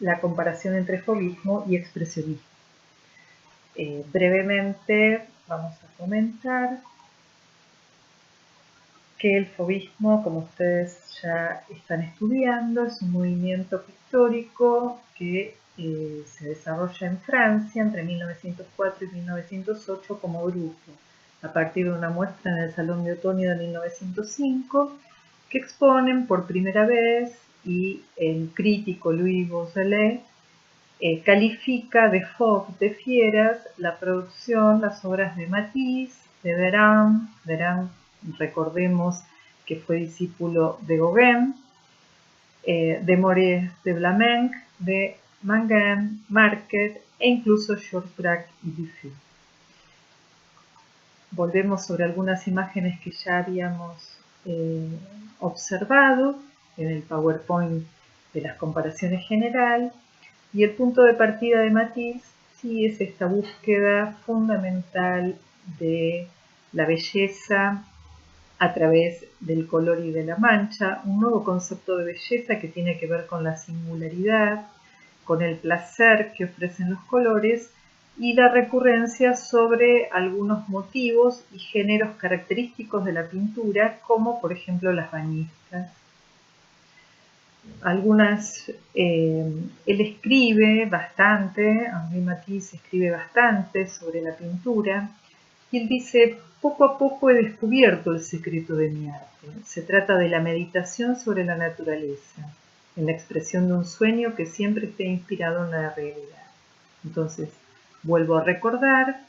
la comparación entre fauvismo y expresionismo. Brevemente vamos a comentar que el fauvismo, como ustedes ya están estudiando, es un movimiento pictórico que se desarrolla en Francia entre 1904 y 1908 como grupo, a partir de una muestra en el Salón de Otoño de 1905, que exponen por primera vez, y el crítico Louis Baudelaire califica de fauve, de fieras, la producción, las obras de Matisse, de Derain. Derain, recordemos que fue discípulo de Gauguin, de Maurice de Vlaminck, de Mangin, Marquet e incluso Georges Braque y Dufay. Volvemos sobre algunas imágenes que ya habíamos observado en el PowerPoint de las comparaciones general. Y el punto de partida de Matisse sí es esta búsqueda fundamental de la belleza a través del color y de la mancha, un nuevo concepto de belleza que tiene que ver con la singularidad, con el placer que ofrecen los colores y la recurrencia sobre algunos motivos y géneros característicos de la pintura, como por ejemplo las bañistas. Él escribe bastante, Henri Matisse escribe bastante sobre la pintura, y él dice: poco a poco he descubierto el secreto de mi arte. Se trata de la meditación sobre la naturaleza, en la expresión de un sueño que siempre esté inspirado en la realidad. Entonces, vuelvo a recordar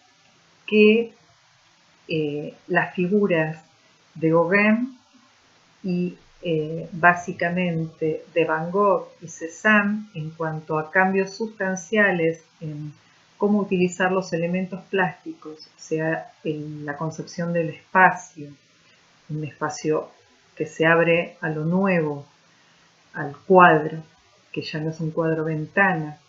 que las figuras de Gauguin y básicamente de Van Gogh y Cézanne, en cuanto a cambios sustanciales en cómo utilizar los elementos plásticos, o sea, en la concepción del espacio, un espacio que se abre a lo nuevo, al cuadro, que ya no es un cuadro ventana,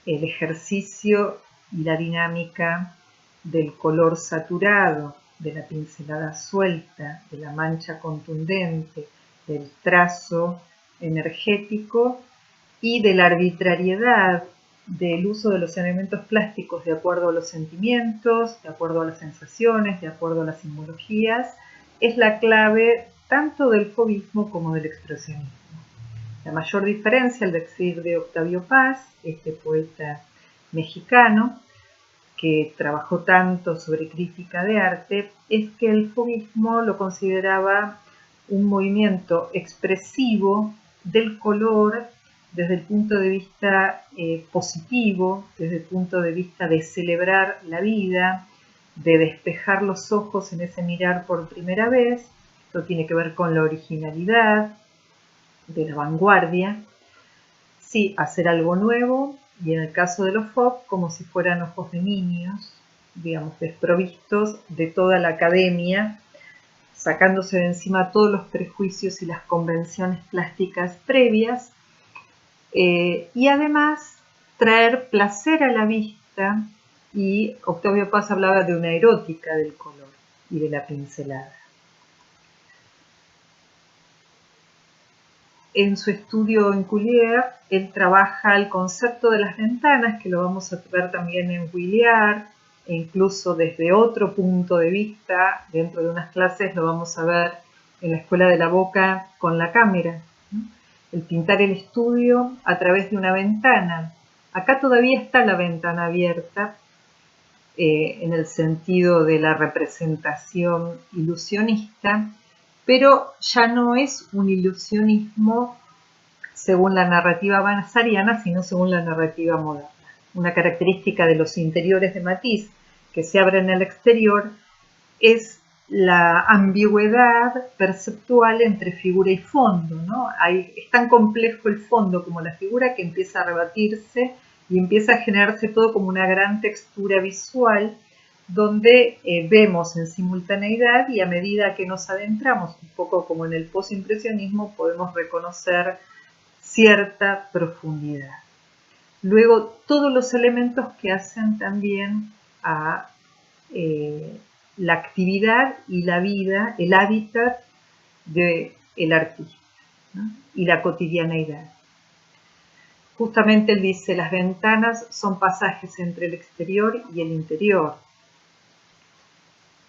el ejercicio y la dinámica del color saturado, de la pincelada suelta, de la mancha contundente, del trazo energético y de la arbitrariedad del uso de los elementos plásticos de acuerdo a los sentimientos, de acuerdo a las sensaciones, de acuerdo a las simbologías, es la clave tanto del fauvismo como del expresionismo. La mayor diferencia, al decir de Octavio Paz, este poeta mexicano, que trabajó tanto sobre crítica de arte, es que el fauvismo lo consideraba un movimiento expresivo del color desde el punto de vista positivo, desde el punto de vista de celebrar la vida, de despejar los ojos en ese mirar por primera vez. Esto tiene que ver con la originalidad, de la vanguardia, sí, hacer algo nuevo, y en el caso de los fauves, como si fueran ojos de niños, digamos, desprovistos de toda la academia, sacándose de encima todos los prejuicios y las convenciones plásticas previas, y además traer placer a la vista, y Octavio Paz hablaba de una erótica del color y de la pincelada. En su estudio en Culier, él trabaja el concepto de las ventanas, que lo vamos a ver también en Vuillard, e incluso desde otro punto de vista, dentro de unas clases lo vamos a ver en la Escuela de la Boca con la cámara, ¿no? El pintar el estudio a través de una ventana. Acá todavía está la ventana abierta, en el sentido de la representación ilusionista, pero ya no es un ilusionismo según la narrativa vasariana, sino según la narrativa moderna. Una característica de los interiores de Matisse, que se abren al exterior, es la ambigüedad perceptual entre figura y fondo, ¿no? Es tan complejo el fondo como la figura que empieza a rebatirse y empieza a generarse todo como una gran textura visual, donde vemos en simultaneidad, y a medida que nos adentramos, un poco como en el postimpresionismo, podemos reconocer cierta profundidad. Luego, todos los elementos que hacen también a la actividad y la vida, el hábitat del artista, ¿no? Y la cotidianeidad. Justamente él dice, las ventanas son pasajes entre el exterior y el interior,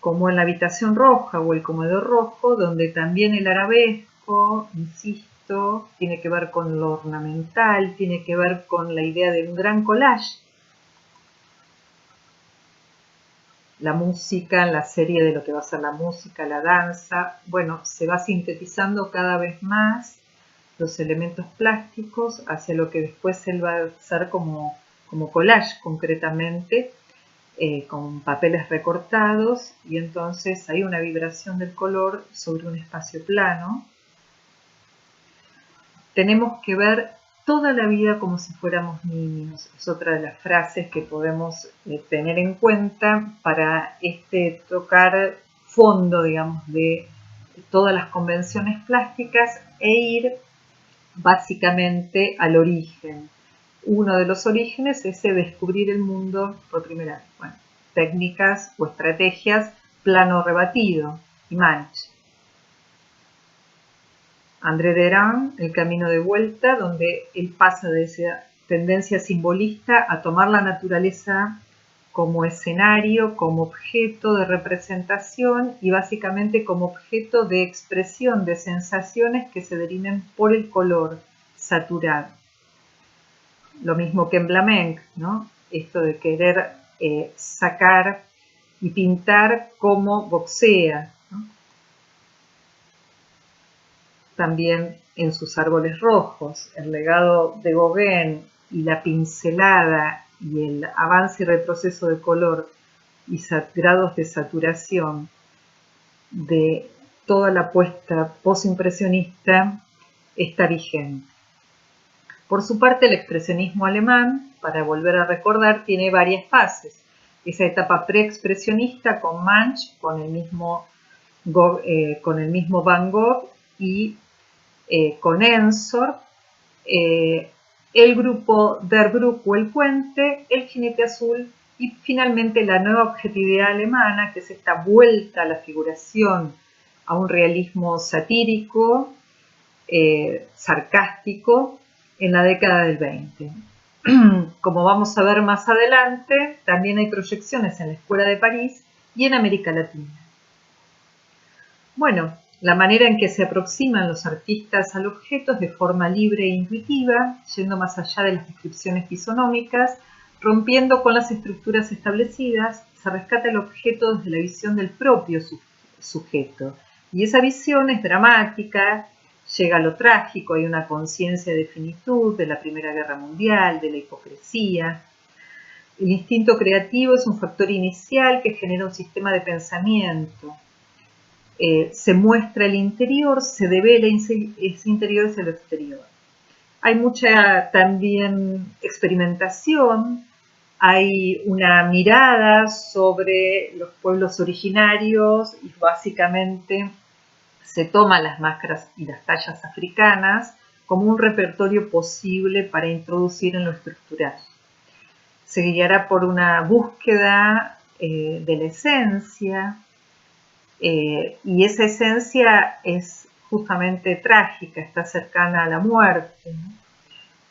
como en la habitación roja o el comedor rojo, donde también el arabesco, insisto, tiene que ver con lo ornamental, tiene que ver con la idea de un gran collage. La música, la serie de lo que va a ser la música, la danza, bueno, se va sintetizando cada vez más los elementos plásticos hacia lo que después él va a hacer como collage concretamente, con papeles recortados, y entonces hay una vibración del color sobre un espacio plano. Tenemos que ver toda la vida como si fuéramos niños. Es otra de las frases que podemos tener en cuenta para tocar fondo, digamos, de todas las convenciones plásticas e ir básicamente al origen. Uno de los orígenes es descubrir el mundo por primera vez. Bueno, técnicas o estrategias, plano rebatido y Munch. André Derain, El camino de vuelta, donde él pasa de esa tendencia simbolista a tomar la naturaleza como escenario, como objeto de representación y básicamente como objeto de expresión de sensaciones que se deriven por el color saturado. Lo mismo que en Vlaminck, ¿no? Esto de querer sacar y pintar como boxea, ¿no? También en sus árboles rojos, el legado de Gauguin y la pincelada y el avance y retroceso de color y grados de saturación de toda la puesta postimpresionista está vigente. Por su parte, el expresionismo alemán, para volver a recordar, tiene varias fases. Esa etapa preexpresionista con Munch, con el mismo Van Gogh y con Ensor, el grupo Der Brook o El Puente, El Jinete Azul y finalmente la nueva objetividad alemana, que es esta vuelta a la figuración, a un realismo satírico, sarcástico, en la década del 20. Como vamos a ver más adelante, también hay proyecciones en la Escuela de París y en América Latina. Bueno, la manera en que se aproximan los artistas al objeto es de forma libre e intuitiva, yendo más allá de las descripciones fisonómicas, rompiendo con las estructuras establecidas, se rescata el objeto desde la visión del propio sujeto. Y esa visión es dramática, llega a lo trágico, hay una conciencia de finitud, de la Primera Guerra Mundial, de la hipocresía. El instinto creativo es un factor inicial que genera un sistema de pensamiento. Se muestra el interior, se devela ese interior hacia lo exterior. Hay mucha también experimentación, hay una mirada sobre los pueblos originarios y básicamente se toman las máscaras y las tallas africanas como un repertorio posible para introducir en lo estructural. Se guiará por una búsqueda de la esencia, y esa esencia es justamente trágica, está cercana a la muerte, ¿no?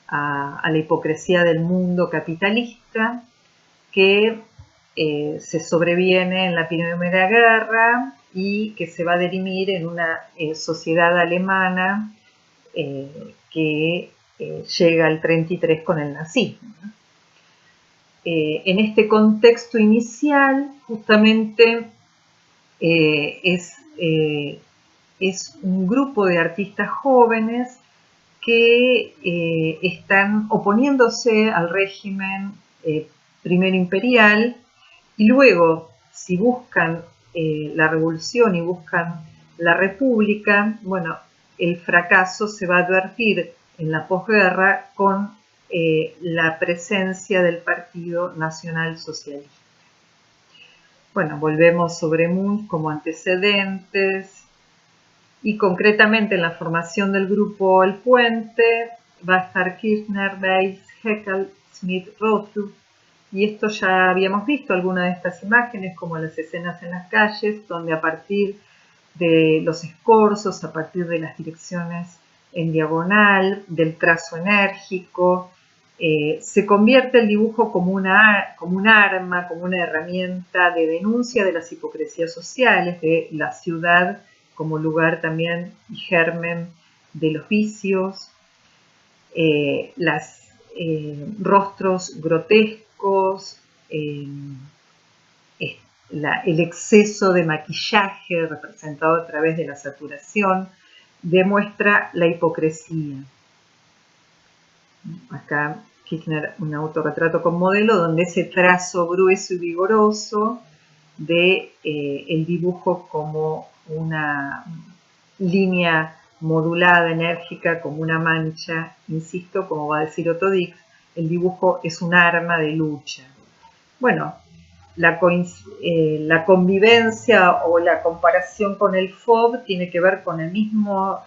a la hipocresía del mundo capitalista que se sobreviene en la Primera Guerra y que se va a dirimir en una sociedad alemana que llega al 33 con el nazismo, ¿no? En este contexto inicial, justamente es un grupo de artistas jóvenes que están oponiéndose al régimen primero imperial y luego, si buscan la revolución y buscan la república, bueno, el fracaso se va a advertir en la posguerra con la presencia del Partido Nacional Socialista. Bueno, volvemos sobre Munch como antecedentes y concretamente en la formación del grupo El Puente va a estar Kirchner, Weiss, Haeckel, Smith, Rothfuss, y esto ya habíamos visto algunas de estas imágenes como las escenas en las calles, donde a partir de los escorzos, a partir de las direcciones en diagonal, del trazo enérgico Se convierte el dibujo como un arma, como una herramienta de denuncia de las hipocresías sociales, de la ciudad como lugar también y germen de los vicios, los rostros grotescos, el exceso de maquillaje representado a través de la saturación, demuestra la hipocresía. Acá Kirchner, un autorretrato con modelo, donde ese trazo grueso y vigoroso de el dibujo como una línea modulada, enérgica, como una mancha, insisto, como va a decir Otto Dix, el dibujo es un arma de lucha. Bueno, la convivencia o la comparación con el FOB tiene que ver con el mismo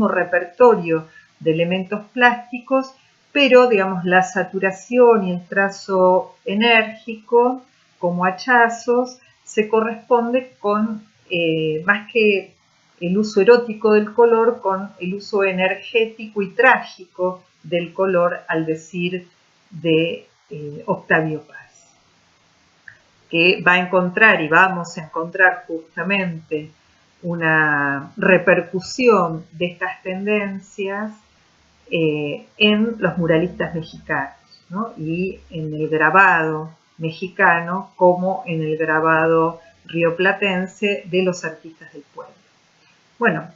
repertorio de elementos plásticos, pero digamos la saturación y el trazo enérgico como hachazos se corresponde con, más que el uso erótico del color, con el uso energético y trágico del color, al decir de Octavio Paz, que va a encontrar y vamos a encontrar justamente una repercusión de estas tendencias en los muralistas mexicanos, ¿no? Y en el grabado mexicano como en el grabado rioplatense de los artistas del pueblo. Bueno,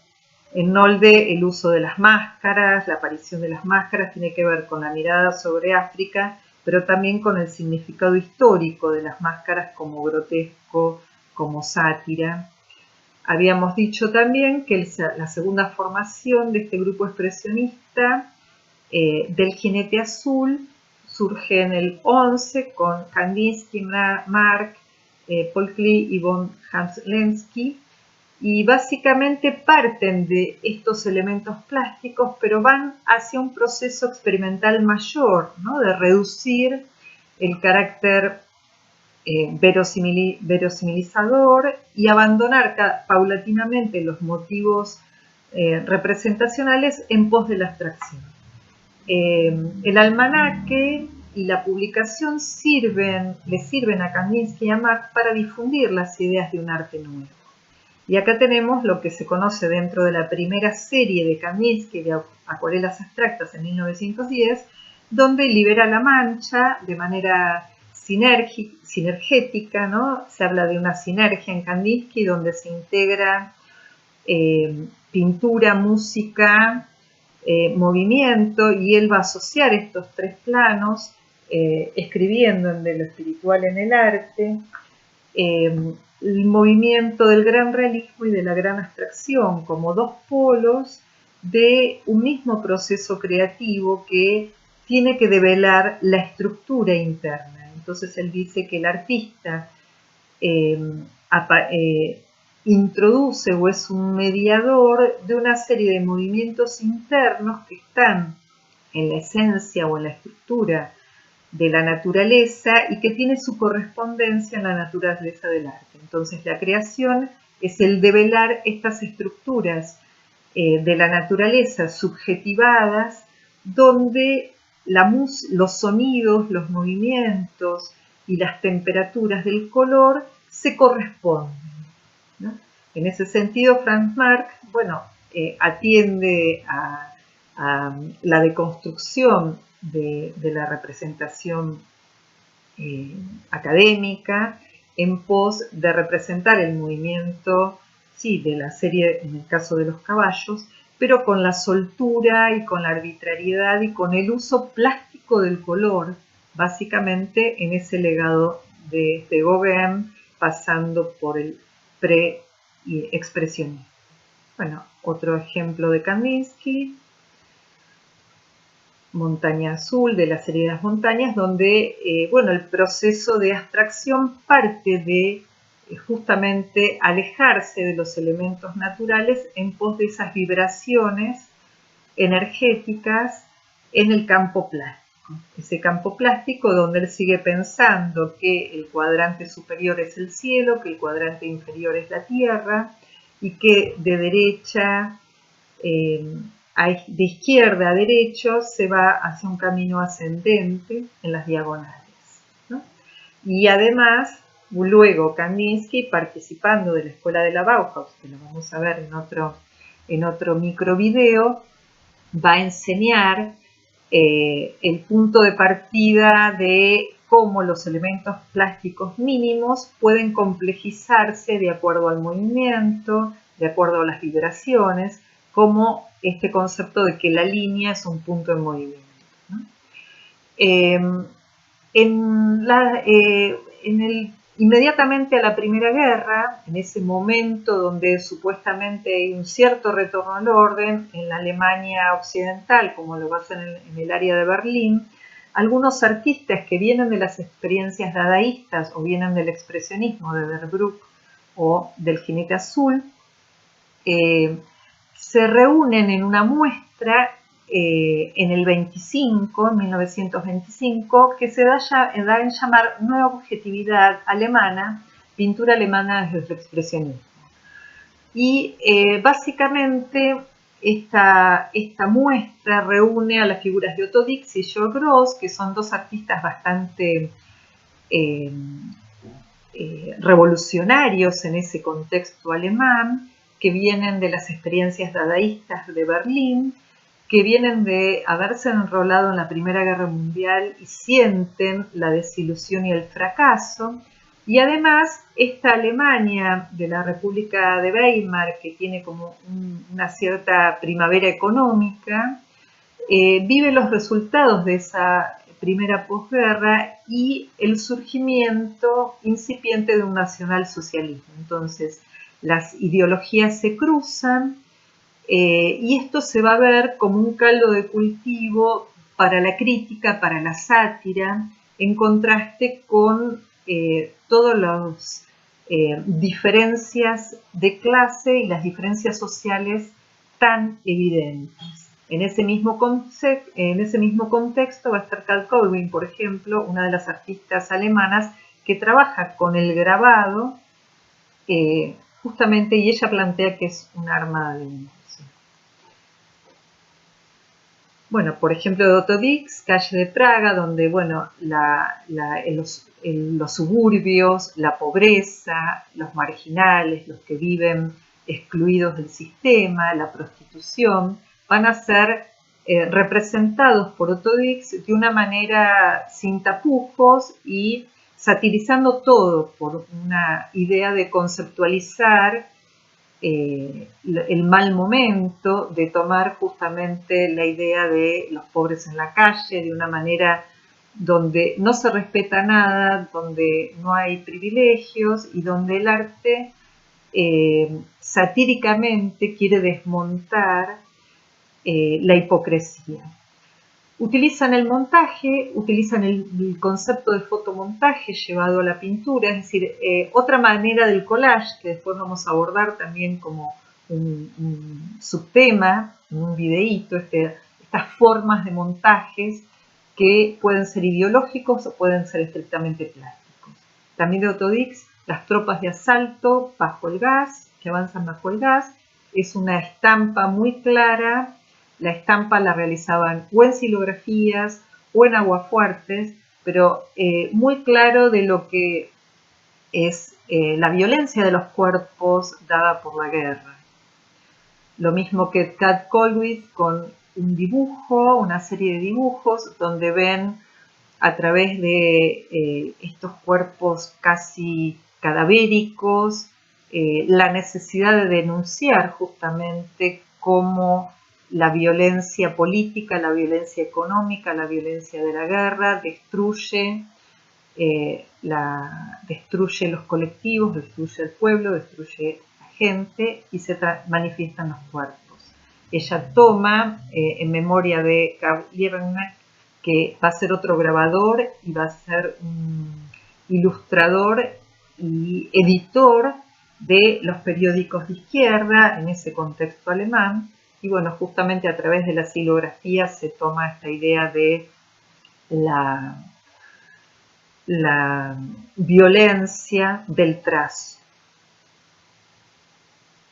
en Nolde el uso de las máscaras, la aparición de las máscaras tiene que ver con la mirada sobre África, pero también con el significado histórico de las máscaras como grotesco, como sátira. Habíamos dicho también que la segunda formación de este grupo expresionista del jinete azul surge en el 11 con Kandinsky, Mark, Paul Klee y von Hamlensky, y básicamente parten de estos elementos plásticos, pero van hacia un proceso experimental mayor, ¿no? De reducir el carácter verosimilizador y abandonar paulatinamente los motivos representacionales en pos de la abstracción. El almanaque y la publicación le sirven a Kandinsky y a Mark para difundir las ideas de un arte nuevo. Y acá tenemos lo que se conoce dentro de la primera serie de Kandinsky de acuarelas abstractas en 1910, donde libera la mancha de manera sinergética, ¿no? Se habla de una sinergia en Kandinsky donde se integra pintura, música, movimiento, y él va a asociar estos tres planos escribiendo de lo espiritual en el arte, el movimiento del gran realismo y de la gran abstracción como dos polos de un mismo proceso creativo que tiene que develar la estructura interna. Entonces él dice que el artista introduce o es un mediador de una serie de movimientos internos que están en la esencia o en la estructura de la naturaleza y que tiene su correspondencia en la naturaleza del arte. Entonces la creación es el develar estas estructuras de la naturaleza subjetivadas, donde los sonidos, los movimientos y las temperaturas del color se corresponden, ¿no? En ese sentido, Franz Marc, bueno, atiende a la deconstrucción de la representación académica en pos de representar el movimiento, sí, de la serie, en el caso de los caballos, pero con la soltura y con la arbitrariedad y con el uso plástico del color, básicamente en ese legado de Gauguin, pasando por el pre-expresionismo. Bueno, otro ejemplo de Kandinsky, Montaña Azul, de la serie de las montañas, donde bueno, el proceso de abstracción parte de justamente alejarse de los elementos naturales en pos de esas vibraciones energéticas en el campo plástico. Ese campo plástico donde él sigue pensando que el cuadrante superior es el cielo, que el cuadrante inferior es la tierra, y que de derecha de izquierda a derecho se va hacia un camino ascendente en las diagonales, ¿no? Y además, luego Kandinsky, participando de la escuela de la Bauhaus, que lo vamos a ver en otro microvideo, va a enseñar el punto de partida de cómo los elementos plásticos mínimos pueden complejizarse de acuerdo al movimiento, de acuerdo a las vibraciones, como este concepto de que la línea es un punto en movimiento, ¿no? Inmediatamente a la Primera Guerra, en ese momento donde supuestamente hay un cierto retorno al orden en la Alemania occidental, como lo pasa en el área de Berlín, algunos artistas que vienen de las experiencias dadaístas o vienen del expresionismo de Verbrugge o del Jinete Azul, se reúnen en una muestra en el 25, en 1925, que se da en llamar Nueva Objetividad Alemana, pintura alemana desde el expresionismo. Y básicamente esta muestra reúne a las figuras de Otto Dix y Georg Grosz, que son dos artistas bastante revolucionarios en ese contexto alemán, que vienen de las experiencias dadaístas de Berlín, que vienen de haberse enrolado en la Primera Guerra Mundial y sienten la desilusión y el fracaso. Y además, esta Alemania de la República de Weimar, que tiene como una cierta primavera económica, vive los resultados de esa primera posguerra y el surgimiento incipiente de un nacionalsocialismo. Entonces, las ideologías se cruzan y esto se va a ver como un caldo de cultivo para la crítica, para la sátira, en contraste con todas las diferencias de clase y las diferencias sociales tan evidentes. En ese mismo contexto va a estar Kat Colwin, por ejemplo, una de las artistas alemanas que trabaja con el grabado, justamente, y ella plantea que es un arma de denuncia. Bueno, por ejemplo, de Otto Dix, Calle de Praga, donde, bueno, en los suburbios, la pobreza, los marginales, los que viven excluidos del sistema, la prostitución, van a ser representados por Otto Dix de una manera sin tapujos y satirizando todo por una idea de conceptualizar el mal momento, de tomar justamente la idea de los pobres en la calle de una manera donde no se respeta nada, donde no hay privilegios y donde el arte satíricamente quiere desmontar la hipocresía. Utilizan el montaje, utilizan el concepto de fotomontaje llevado a la pintura, es decir, otra manera del collage que después vamos a abordar también como un subtema, un videíto, estas formas de montajes que pueden ser ideológicos o pueden ser estrictamente plásticos. También de Otto Dix, las tropas de asalto bajo el gas, que avanzan bajo el gas, es una estampa muy clara. La estampa la realizaban o en silografías o en aguafuertes, pero muy claro de lo que es la violencia de los cuerpos dada por la guerra. Lo mismo que Kat Colwin con un dibujo, una serie de dibujos donde ven a través de estos cuerpos casi cadavéricos la necesidad de denunciar justamente cómo la violencia política, la violencia económica, la violencia de la guerra destruye los colectivos, destruye el pueblo, destruye la gente y se manifiestan los cuerpos. Ella toma, en memoria de Karl Liebknecht, que va a ser otro grabador y va a ser un ilustrador y editor de los periódicos de izquierda en ese contexto alemán. Y bueno, justamente a través de la silografía se toma esta idea de la violencia del trazo.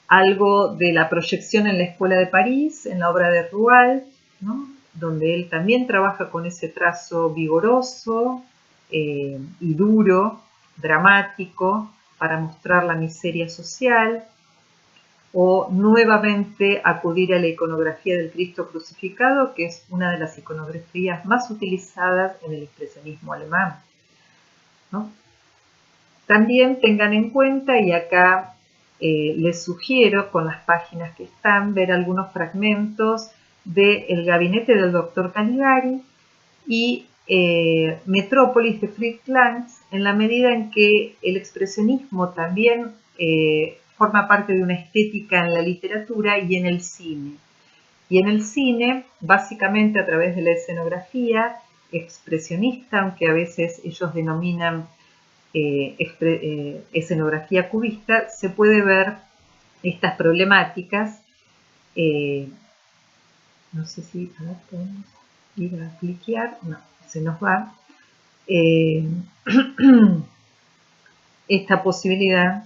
algo de la proyección en la Escuela de París, en la obra de Rouault, ¿no? Donde él también trabaja con ese trazo vigoroso y duro, dramático, para mostrar la miseria social, o nuevamente acudir a la iconografía del Cristo crucificado, que es una de las iconografías más utilizadas en el expresionismo alemán, ¿no? También tengan en cuenta, y acá les sugiero con las páginas que están, ver algunos fragmentos del gabinete del doctor Caligari y Metrópolis de Fritz Lang, en la medida en que el expresionismo también forma parte de una estética en la literatura y en el cine. Y en el cine, básicamente a través de la escenografía expresionista, aunque a veces ellos denominan escenografía cubista, se puede ver estas problemáticas. No sé si ahora podemos ir a cliquear, no, se nos va. Esta posibilidad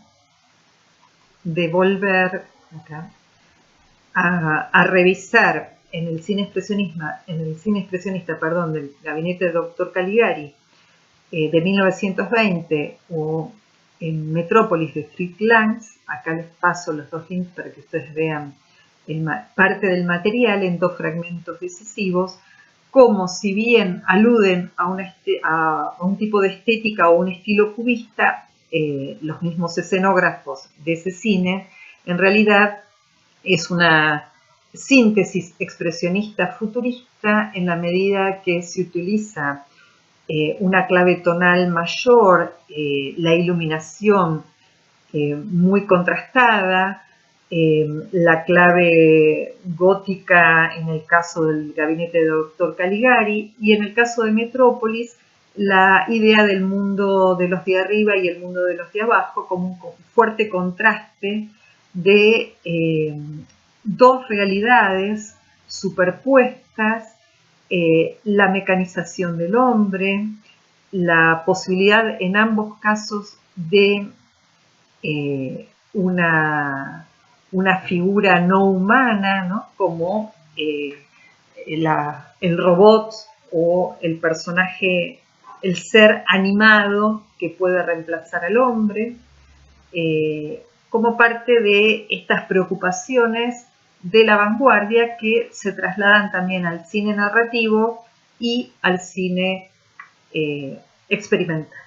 de volver acá a revisar en el cine expresionista, del gabinete del doctor Caligari de 1920 o en Metrópolis de Fritz Lang. Acá les paso los dos links para que ustedes vean parte del material en dos fragmentos decisivos, como si bien aluden a un tipo de estética o un estilo cubista, los mismos escenógrafos de ese cine, en realidad es una síntesis expresionista futurista en la medida que se utiliza una clave tonal mayor, la iluminación muy contrastada, la clave gótica en el caso del gabinete del doctor Caligari, y en el caso de Metrópolis la idea del mundo de los de arriba y el mundo de los de abajo, como un fuerte contraste de dos realidades superpuestas, la mecanización del hombre, la posibilidad en ambos casos de una figura no humana, ¿no? Como el robot o el personaje, el ser animado que puede reemplazar al hombre, como parte de estas preocupaciones de la vanguardia que se trasladan también al cine narrativo y al cine experimental.